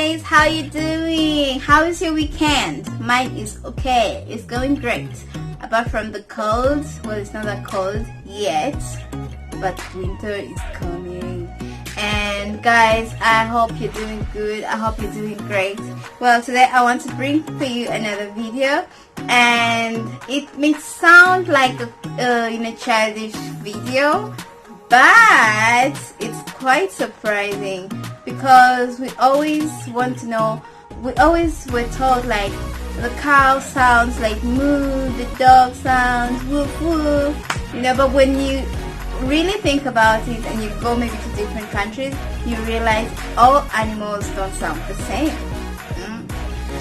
guys, how you doing? How is your weekend? Mine is okay. It's going great. Apart from the cold, well, it's not that cold yet, but winter is coming. And guys, I hope you're doing good. I hope you're doing great. Well, today I want to bring for you another video, and it may sound like a childish video, but it's quite surprising because we always want to know. We always were told like the cow sounds like moo, the dog sounds woof woof, but when you really think about it and you go maybe to different countries, you realize all animals don't sound the same.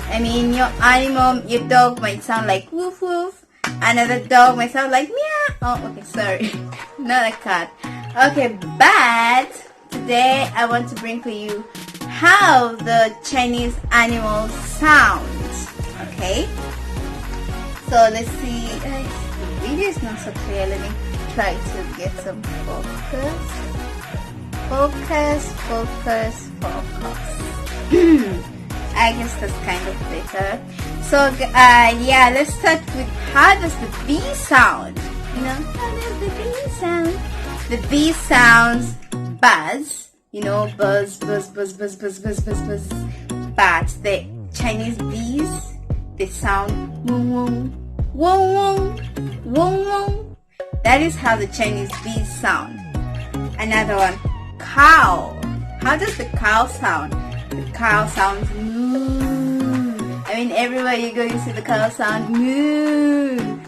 I mean, your dog might sound like woof woof, another dog might sound like meow. Oh, okay, sorry, not a cat. Okay, but today I want to bring for you how the Chinese animals sound. Okay, so let's see. The video is not so clear. Let me try to get some focus. I guess that's kind of better. So yeah, let's start with how does the bee sound? How does the bee sound? The bee sounds buzz. Buzz, buzz, buzz, buzz, buzz, buzz, buzz, buzz. But the Chinese bees, they sound wong wong, wong wong, wong wong. That is how the Chinese bees sound. Another one, cow. How does the cow sound? The cow sounds moo. I mean, everywhere you go, you see the cow sound moo.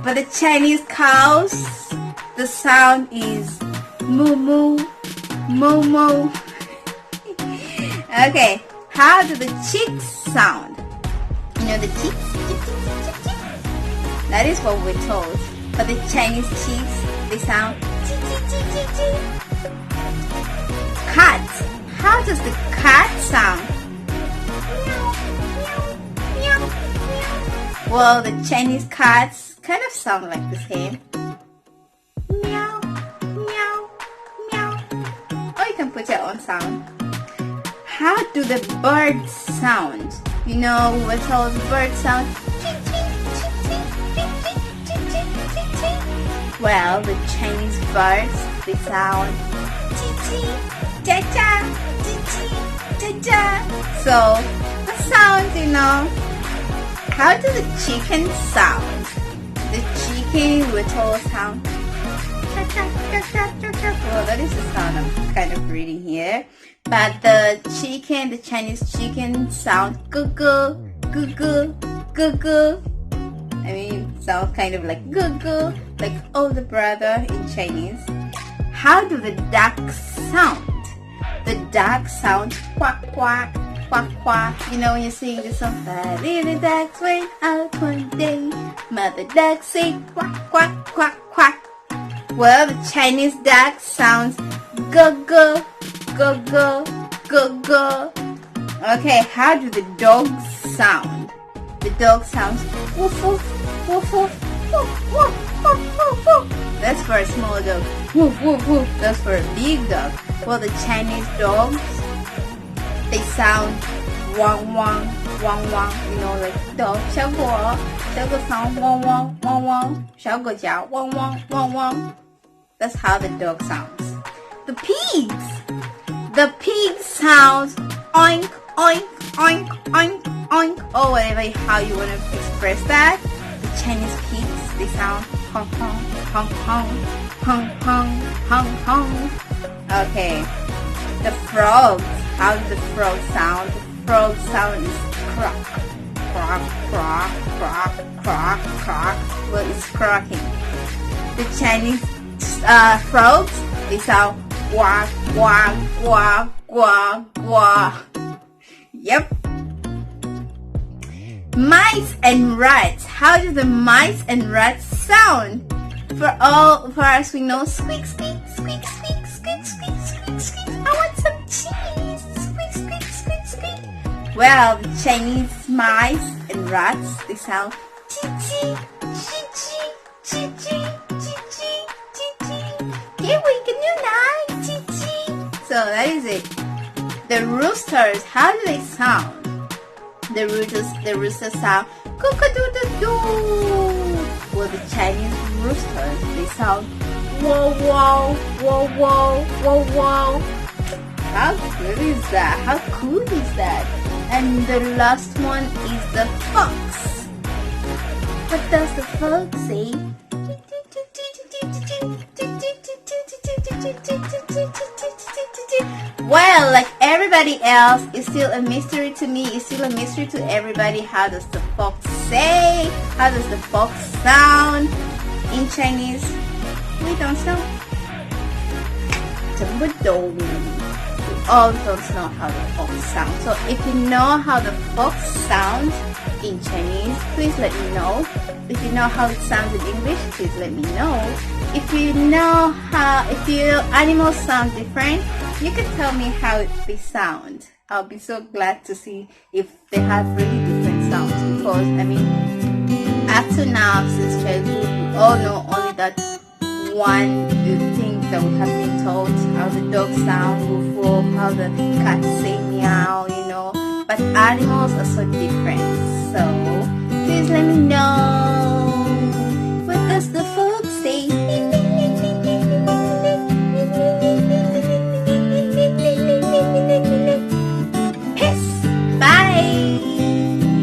But the Chinese cows, the sound is moo moo, moo moo. Okay, how do the chicks sound? The chicks? That is what we're told. But the Chinese chicks, they sound cat. How does the cat sound? Well, the Chinese cats kind of sound like the same. Meow, meow, meow. Or you can put your own sound. How do the birds sound? We were told birds sound. Well, the Chinese birds, they sound cha cha, cha cha. So the sound, How do the chickens sound? The chicken, we're told sound cha cha cha cha cha cha. Well, that is the sound I'm kind of reading here. But the Chinese chicken sound gu gu gu gu gu gu. I mean, sounds kind of like gu gu, like older brother in Chinese. How do the ducks sound? The ducks sound quack quack quack quack. When you're singing the song, the little ducks went out one day, mother duck say quack quack quack quack. Well, the Chinese duck sounds gu gu gu gu gu gu. Okay, how do the dogs sound? The dog sounds woof woof woof woof woof woof woof woof woof. That's for a small dog. Woof woof woof. That's for a big dog. Well, the Chinese dogs, they sound wang wang wang wang. Like dog 小狗 sound wang wang wang wang. 小狗叫 wang wang wang wang. That's how the dog sounds. The pig sounds oink oink oink oink oink, or whatever how you want to express that. The Chinese pigs, they sound hong hong hong hong hong hong hong hong. Okay, the frogs, how does the frog sound? The frog sound is croak croak croak croak croak croak. Well, it's croaking. The Chinese frogs, they sound quack quack quack quack quack. Yep. Mice and rats. How do the mice and rats sound? For us, we know squeak, squeak, squeak, squeak, squeak, squeak, squeak, squeak. I want some cheese. Squeak, squeak, squeak, squeak. Well, the Chinese mice and rats, they sound chi chi, chi chi, chi chi, chi chi, chi chi. Here we can unite, chi chi. So that is it. the roosters, how do they sound? The roosters sound cock-a-doodle-doo. Well, the Chinese roosters, they sound whoa whoa whoa whoa whoa whoa. How good is that? How cool is that? And the last one is the fox. What does the fox say? Well, like everybody else, it's still a mystery to me. It's still a mystery to everybody. How does the fox say? How does the fox sound in Chinese? We don't know. We all don't know how the fox sounds. So if you know how the fox sounds in Chinese, please let me know. If you know how it sounds in English, please let me know. If you know how, if your animals sound different, you can tell me how they sound. I'll be so glad to see if they have really different sounds, because I mean, up to now, since childhood, we all know only that one thing that we have been taught, how the dogs sound, woof woof, how the cats say meow, you know. But animals are so different. So please let me know